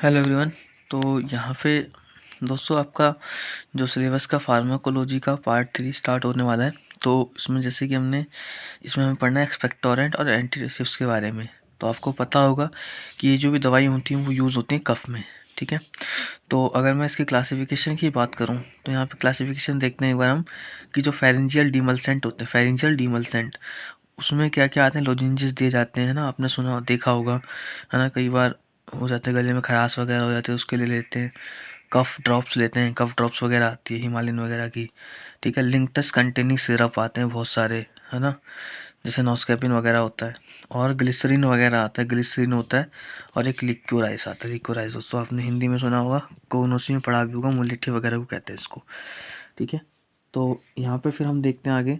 Hello everyone. तो यहाँ पे दोस्तों आपका जो सिलेबस का फार्माकोलॉजी का पार्ट 3 स्टार्ट होने वाला है। तो इसमें जैसे कि इसमें हमें पढ़ना है एक्सपेक्टोरेंट और एंटीरेसिव्स के बारे में। तो आपको पता होगा कि ये जो भी दवाई होती हैं वो यूज़ होती हैं कफ में, ठीक है। तो अगर मैं इसकी क्लासिफिकेशन की बात करूँ तो यहाँ पे क्लासिफिकेशन देखते हैं एक बार हम कि जो फेरेंजियल डीमल्सेंट होते हैं, फेरेंजियल डीमल्सेंट, उसमें क्या क्या आते हैं, लोजेंजेस दिए जाते हैं ना, आपने सुना देखा होगा है ना। कई बार हो जाते हैं गले में खराश वगैरह हो जाते हैं, उसके लिए लेते हैं। कफ ड्रॉप्स लेते हैं, कफ ड्रॉप्स वगैरह आती है हिमालयन वगैरह की, ठीक है। लिंकटस कंटेनिंग सिरप आते हैं बहुत सारे, है ना, जैसे नॉस्कैपिन वगैरह होता है। और ग्लिसरीन वगैरह आता है, ग्लिसरीन होता है। और एक लिक्योराइस आता है, लिक्योराइस दोस्तों आपने हिंदी में सुना होगा, कोनोसी में पढ़ा भी होगा, मुलेठी वगैरह को कहते हैं इसको, ठीक है। तो यहाँ पे फिर हम देखते हैं आगे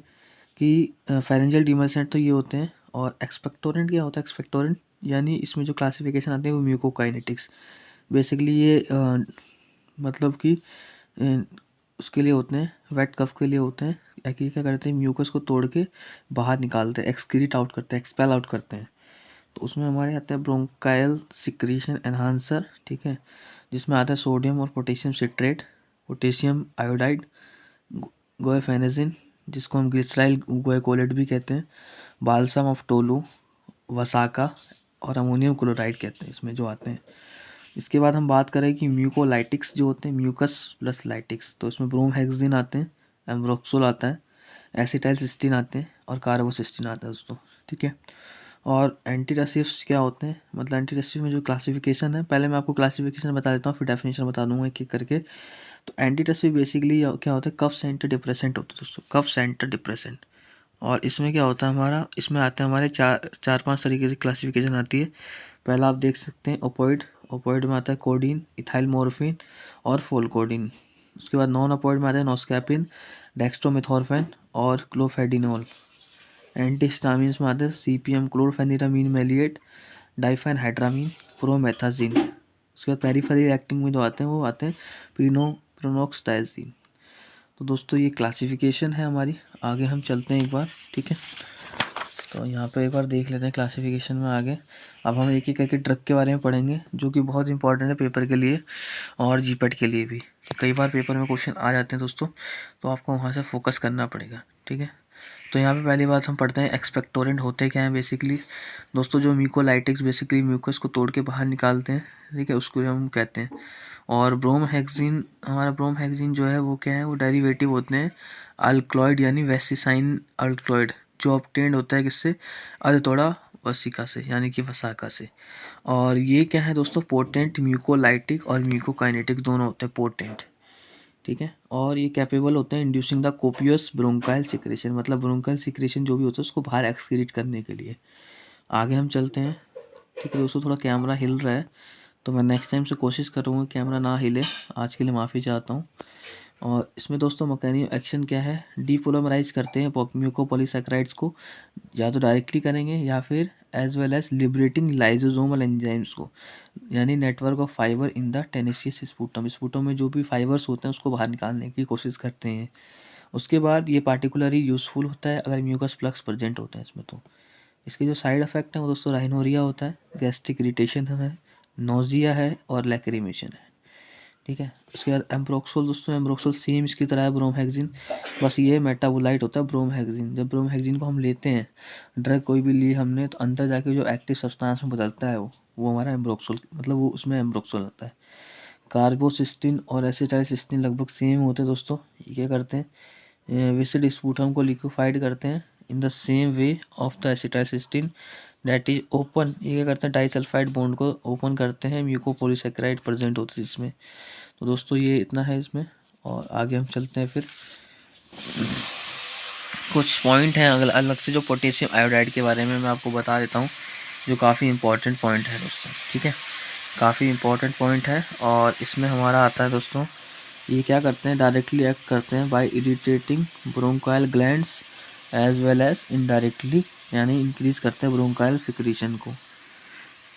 कि फेरेंजियल डीमल्सेंट तो ये होते हैं। और एक्सपेक्टोरेंट क्या होता है? एक्सपेक्टोरेंट यानी इसमें जो क्लासिफिकेशन आती है वो म्यूकोकाइनेटिक्स, बेसिकली ये मतलब कि उसके लिए होते हैं, वेट कफ के लिए होते हैं। कि क्या करते हैं, म्यूकस को तोड़ के बाहर निकालते हैं, एक्सक्रीट आउट करते हैं, एक्सपेल आउट करते हैं। तो उसमें हमारे आता है ब्रोंकाइल सिक्रीशन एनहांसर, ठीक है, जिसमें आता है सोडियम और पोटेशियम सिट्रेट, पोटेशियम आयोडाइड, गोएफेनेजिन, जिसको हम ग्लिसराइल गोएकोलेट भी कहते हैं, बाल्सम ऑफ टोलू, वसाका, और अमोनियम क्लोराइड कहते हैं इसमें जो आते हैं। इसके बाद हम बात करें कि म्यूकोलाइटिक्स जो होते हैं, म्यूकस प्लस लाइटिक्स, तो इसमें ब्रोमहेक्सिन आते हैं, एम्ब्रोक्सोल आता है, एसिटाइल सिस्टीन आते हैं, और कार्बोसिस्टीन आता है दोस्तों, ठीक है। और एंटीरेसिव्स क्या होते हैं, मतलब एंटीरेसिव में जो क्लासिफिकेशन है, पहले मैं आपको क्लासिफिकेशन बता देता हूँ, फिर डेफिनेशन बता दूंगा एक एक करके। तो एंटीरेसिव बेसिकली क्या होता है, कफ सेंटर डिप्रेसेंट होता है दोस्तों, कफ सेंटर डिप्रेसेंट। और इसमें क्या होता है हमारा, इसमें आते हैं हमारे चार पांच तरीके से क्लासिफिकेशन आती है। पहला आप देख सकते हैं ओपोइड, ओपोइड में आता है कोडीन, इथाइल मोर्फिन और फोलकोडीन। उसके बाद नॉन ओपोइड में आता है नॉस्कैपिन, डेक्स्ट्रोमेथोर्फेन और क्लोफेडिनोल। एंटीहिस्टामिन्स में आते हैं सीपीएम, क्लोरफेनिरामीन मेलिएट, डाइफेनहाइड्रामीन, प्रोमेथाजिन। उसके बाद पेरिफेरल एक्टिंग में जो आते हैं वो आते हैं प्रिनोक्सडाइजिन। तो दोस्तों ये क्लासिफिकेशन है हमारी। आगे हम चलते हैं एक बार, ठीक है। तो यहाँ पे एक बार देख लेते हैं क्लासिफिकेशन में आगे। अब हम एक एक करके ड्रग के बारे में पढ़ेंगे, जो कि बहुत इंपॉर्टेंट है पेपर के लिए और जीपेट के लिए भी। कई बार पेपर में क्वेश्चन आ जाते हैं दोस्तों, तो आपको वहाँ से फोकस करना पड़ेगा, ठीक है। तो यहाँ पे पहली बात हम पढ़ते हैं एक्सपेक्टोरेंट होते क्या हैं बेसिकली दोस्तों। जो म्यूकोलाइटिक्स बेसिकली म्यूकस को तोड़ के बाहर निकालते हैं, ठीक है, उसको हम कहते हैं। और ब्रोमहेक्सिन, हमारा ब्रोमहेक्सिन जो है वो क्या है, वो डेरिवेटिव होते हैं अल्कलॉइड यानी वेसिसाइन अल्कलॉइड, जो ऑब्टेन्ड होता है किससे, अल्तोड़ा वसिका से, यानी कि वसाका से। और ये क्या है दोस्तों, पोटेंट म्यूकोलाइटिक और म्यूकोकाइनेटिक दोनों होते हैं पोटेंट, ठीक है। और ये कैपेबल होते हैं inducing the copious bronchial secretion, मतलब ब्रोंकाइल सिक्रेशन जो भी होता है उसको बाहर एक्सक्रीट करने के लिए। आगे हम चलते हैं, ठीक है दोस्तों। थोड़ा कैमरा हिल रहा है, तो मैं नेक्स्ट टाइम से कोशिश करूँगा कैमरा ना हिले। आज के लिए माफ़ी चाहता हूँ। और इसमें दोस्तों मैकेनिज्म एक्शन क्या है, डीपोलिमराइज करते हैं म्यूकोपॉलीसैकेराइड्स को, या तो डायरेक्टली करेंगे या फिर as well as liberating lysosomal enzymes को, यानी network of fibre in the tenacious sputum, sputum में जो भी फाइबर्स होते हैं उसको बाहर निकालने की कोशिश करते हैं। उसके बाद ये पार्टिकुलरली यूज़फुल होता है अगर म्यूकस प्लग्स प्रेजेंट होते हैं इसमें। तो इसके जो साइड इफ़ेक्ट हैं वो दोस्तों राइनोरिया होता है, गैस्ट्रिक इरिटेशन है, नोजिया है और लैक्रिमेशन है, ठीक है। उसके बाद एम्ब्रोक्सोल दोस्तों, एम्ब्रोक्सोल सेम इसकी तरह है ब्रोमहेक्सिन, बस ये मेटाबोलाइट होता है ब्रोमहेक्सिन। जब ब्रोमहेक्सिन को हम लेते हैं, ड्रग कोई भी ली हमने, तो अंदर जाके जो एक्टिव सब्सटेंस में बदलता है वो हमारा एम्ब्रोक्सोल, मतलब वो उसमें एम्ब्रोक्सोल होता है। कार्बोसिस्टीन और एसिटाइलसिस्टीन लगभग सेम होते हैं दोस्तों। ये क्या करते हैं, विसिड स्पूटम को लिक्विफाइड करते हैं in the same way of the acetylcysteine that is open. ये क्या करते हैं, डाइसल्फाइड बॉन्ड को ओपन करते हैं, म्यूकोपॉलीसैकेराइड प्रेजेंट होते हैं इसमें। तो दोस्तों ये इतना है इसमें। और आगे हम चलते हैं फिर, कुछ पॉइंट हैं अलग अलग से जो पोटेशियम आयोडाइड के बारे में मैं आपको बता देता हूँ, जो काफ़ी इंपॉर्टेंट पॉइंट है दोस्तों, ठीक है, काफ़ी इंपॉर्टेंट पॉइंट है। और इसमें हमारा आता है दोस्तों, ये क्या करते हैं, डायरेक्टली एक्ट करते हैं by irritating bronchial glands as well as indirectly, यानी इंक्रीज करते हैं ब्रोंकाइल सिक्रीशन को,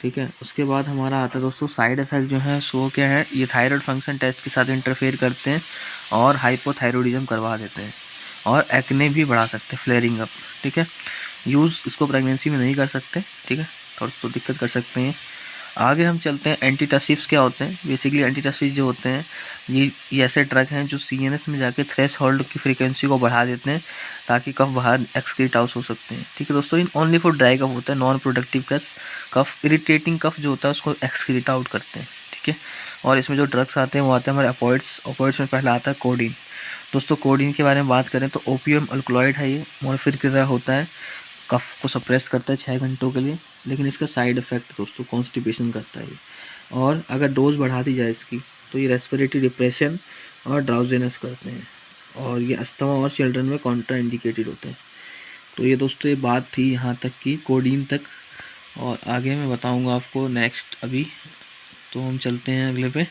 ठीक है। उसके बाद हमारा आता है दोस्तों साइड इफ़ेक्ट जो है सो क्या है, ये थायराइड फंक्शन टेस्ट के साथ इंटरफेयर करते हैं और हाइपोथायरॉयडिज्म करवा देते हैं और एक्ने भी बढ़ा सकते हैं, फ्लेयरिंग अप, ठीक है। यूज़ इसको प्रेगनेंसी में नहीं कर सकते, ठीक है, थोड़ा तो दिक्कत कर सकते हैं। आगे हम चलते हैं एंटीटसिव्स क्या होते हैं। बेसिकली एंटीटसिव्स जो होते हैं ये ऐसे ड्रग हैं जो सीएनएस में जाके थ्रेशोल्ड की फ्रीक्वेंसी को बढ़ा देते हैं ताकि कफ बाहर एक्सक्रीट आउट हो सकते हैं। ठीक है दोस्तों, in only for dry cough होता है, non productive cough irritating cough जो होता है उसको एक्सक्रीट आउट करते हैं। ठीक है, और इसमें जो ड्रग्स आते हैं वो आते हैं हमारे ऑपोइड्स में पहला आता है कोडीन। दोस्तों कोडीन के बारे में बात करें तो ओपियम अल्कलॉइड है, ये मॉर्फिन की तरह होता है, कफ को सप्रेस करता है 6 घंटों के लिए, लेकिन इसका साइड इफेक्ट दोस्तों कॉन्स्टिपेशन करता है। और अगर डोज बढ़ा दी जाए इसकी तो ये रेस्पिरेटरी डिप्रेशन और ड्राउजीनेस करते हैं, और ये अस्थमा और चिल्ड्रन में कॉन्ट्रा इंडिकेटेड होते हैं। तो ये दोस्तों ये बात थी यहाँ तक की कोडीन तक, और आगे मैं बताऊँगा आपको नेक्स्ट। अभी तो हम चलते हैं अगले पे।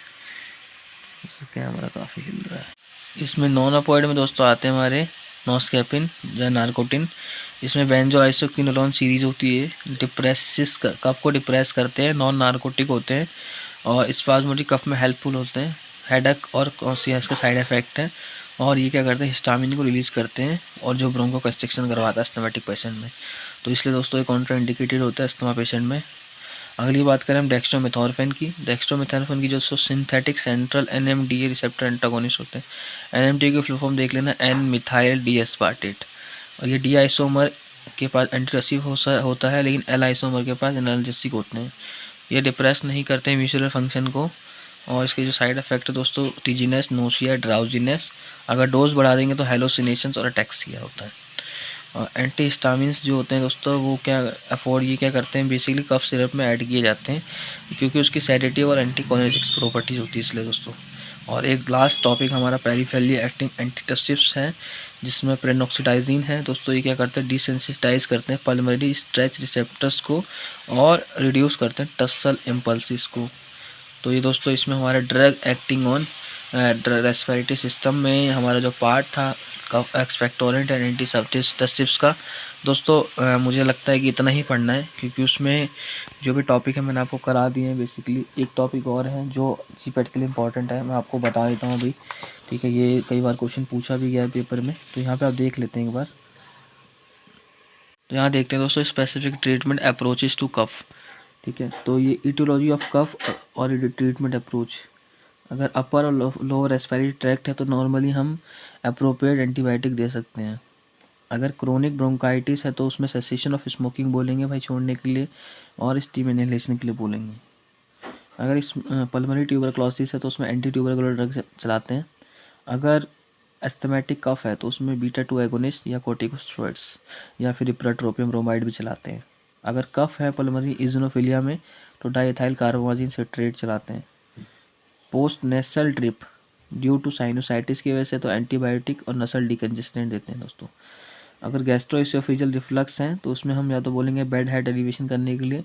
कैमरा काफ़ी हिल रहा है। इसमें नॉन ऑपोइड में दोस्तों आते हैं हमारे नॉस्कैपिन या नारकोटिन। इसमें बेंजोआइसोक्विनोलोन सीरीज होती है, डिप्रेसिस कफ को डिप्रेस करते हैं, नॉन नारकोटिक होते हैं और स्पाज्मोडिक कफ में हेल्पफुल होते हैं, हेडेक और कॉन्सियस का साइड इफेक्ट है। और ये क्या करते हैं, हिस्टामिन को रिलीज़ करते हैं और जो ब्रोंको कंस्ट्रिक्शन करवाता है अस्थमेटिक पेशेंट में, तो इसलिए दोस्तों ये कॉन्ट्रा इंडिकेटेड होता है अस्थमा पेशेंट में। अगली बात करें हम डेक्स्ट्रोमेथॉर्फेन की। डेक्स्ट्रोमेथॉर्फेन की जो synthetic central NMDA receptor antagonist होते हैं। एनएमडीए की फुल फॉर्म देख लेना, एन मिथाइल डी एस्पार्टेट। और ये डी आइसोमर के पास एंटीटसिव होता है, लेकिन एल आइसोमर के पास एनाल्जेसिक होते हैं। ये डिप्रेस नहीं करते हैं म्यूचुअल फंक्शन को। और इसके जो साइड इफेक्ट है दोस्तों टीजीनेस, नोशिया, ड्राउजीनेस, अगर डोज बढ़ा देंगे तो हेलोसिनेशंस और अटैक्सिया होता है। और एंटी हिस्टामिन्स जो होते हैं दोस्तों वो ये क्या करते हैं, बेसिकली कफ सिरप में ऐड किए जाते हैं क्योंकि उसकी सेडेटिव और एंटीकोलिटिक्स प्रॉपर्टीज़ होती है इसलिए दोस्तों। और एक लास्ट टॉपिक हमारा पेरिफेरली एक्टिंग एंटीटसिव्स है जिसमें प्रेनॉक्सिडाइजिन है दोस्तों। ये क्या करते हैं, डिसेंसिटाइज करते हैं पल्मोनरी स्ट्रेच रिसेप्टर्स को और रिड्यूस करते हैं टसल इम्पल्सिस को। तो ये दोस्तों इसमें हमारा drug acting on respiratory system में हमारा जो पार्ट था एक्सपेक्टोरेंट एंड एंटीसेप्टिक्स का दोस्तों मुझे लगता है कि इतना ही पढ़ना है क्योंकि उसमें जो भी टॉपिक है मैंने आपको करा दिए हैं। बेसिकली एक टॉपिक और है जो सीपेट के लिए इंपॉर्टेंट है, मैं आपको बता देता हूँ अभी। ठीक है, ये कई बार क्वेश्चन पूछा भी गया है पेपर में, तो यहाँ पे आप देख लेते हैं एक बार। तो यहाँ देखते हैं दोस्तों स्पेसिफिक ट्रीटमेंट अप्रोचेस टू कफ। ठीक है, तो ये इटियोलॉजी ऑफ कफ और ट्रीटमेंट अप्रोच। अगर अपर और लोअर रेस्पिरेटरी ट्रैक्ट है तो नॉर्मली हम अप्रोप्रिएट एंटीबायोटिक दे सकते हैं। अगर क्रोनिक ब्रोंकाइटिस है तो उसमें सेसेशन ऑफ स्मोकिंग बोलेंगे भाई छोड़ने के लिए, और स्टीम इनहेलेशन के लिए बोलेंगे। अगर इस पल्मोनरी ट्यूबरक्लोसिस है तो उसमें एंटी ट्यूबरकुलर ड्रग चलाते हैं। अगर एस्थमेटिक कफ है तो उसमें बीटा 2 एगोनिस्ट या कोर्टिकोस्टेरॉइड्स या फिर इप्राट्रोपियम ब्रोमाइड भी चलाते हैं। अगर कफ है पल्मोनरी इजोनोफिलिया में तो डाइएथाइल कार्बोमाजिन सिट्रेट चलाते हैं। Post nasal drip due to sinusitis की वजह से तो एंटीबायोटिक और नसल डिकंजेस्टेंट देते हैं दोस्तों। अगर गैस्ट्रोइसोफेजियल रिफ्लक्स हैं तो उसमें हम या तो बोलेंगे बेड हेड एलिवेशन करने के लिए,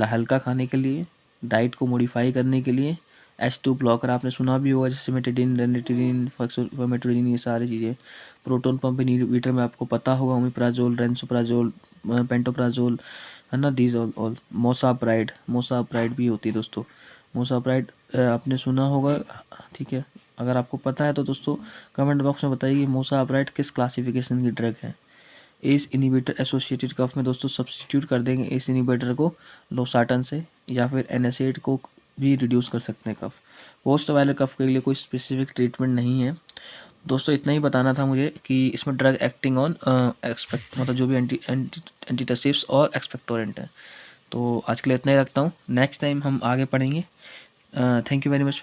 हल्का खाने के लिए, डाइट को मॉडिफाई करने के लिए, H2 ब्लॉकर आपने सुना भी होगा जैसे मेटिडिन, रेनिटिडिन, फॉस्फोमेट्रोडिन, ये सारी चीज़ें। प्रोटोन पंप इनहिबिटर में आपको पता होगा ओमिप्राजोल, रेंसोप्राजोल, पेंटोप्राजोल है ना, दीज ऑल। मोसाप्राइड भी होती है दोस्तों। मोसाप्राइड आपने सुना होगा। ठीक है, अगर आपको पता है तो दोस्तों कमेंट बॉक्स में बताइए कि मोसाप्राइड किस क्लासिफिकेशन की ड्रग है। एस इनिबिटर एसोसिएटेड कफ में दोस्तों सब्स्टिट्यूट कर देंगे एस इनिबिटर को लोसार्टन से, या फिर एनएसएड को भी रिड्यूस कर सकते हैं कफ। पोस्ट वायरल कफ के लिए कोई स्पेसिफिक ट्रीटमेंट नहीं है दोस्तों। इतना ही बताना था मुझे कि इसमें ड्रग एक्टिंग ऑन मतलब जो भी एंटीटसिव्स और एक्सपेक्टोरेंट है। तो आज के लिए इतना ही रखता हूँ, नेक्स्ट टाइम हम आगे पढ़ेंगे। Thank you very much.